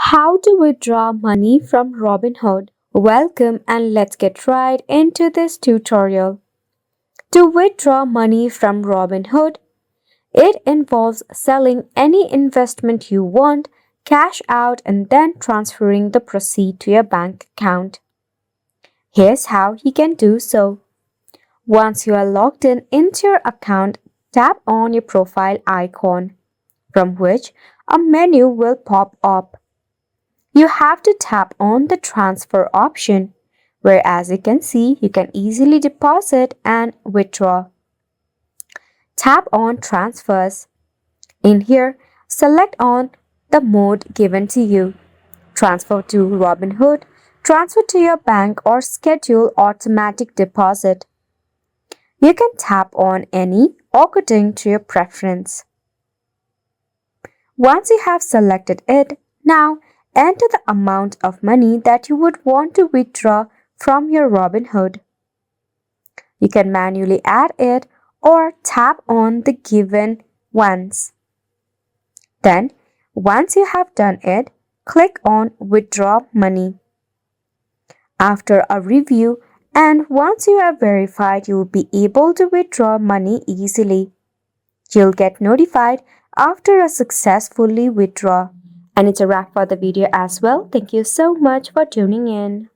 How to withdraw money from Robinhood. Welcome and let's get right into this tutorial. To withdraw money from Robinhood, it involves selling any investment you want, cash out, and then transferring the proceeds to your bank account. Here's how you can do so. Once you are logged into your account, tap on your profile icon, from which a menu will pop up. You have to tap on the transfer option, where as you can see, you can easily deposit and withdraw. Tap on transfers. In here, select on the mode given to you. Transfer to Robinhood, transfer to your bank or schedule automatic deposit. You can tap on any according to your preference. Once you have selected it, now enter the amount of money that you would want to withdraw from your Robinhood. You can manually add it or tap on the given ones. Then, once you have done it, click on Withdraw Money. After a review and once you are verified, you will be able to withdraw money easily. You'll get notified after a successfully withdraw. And it's a wrap for the video as well. Thank you so much for tuning in.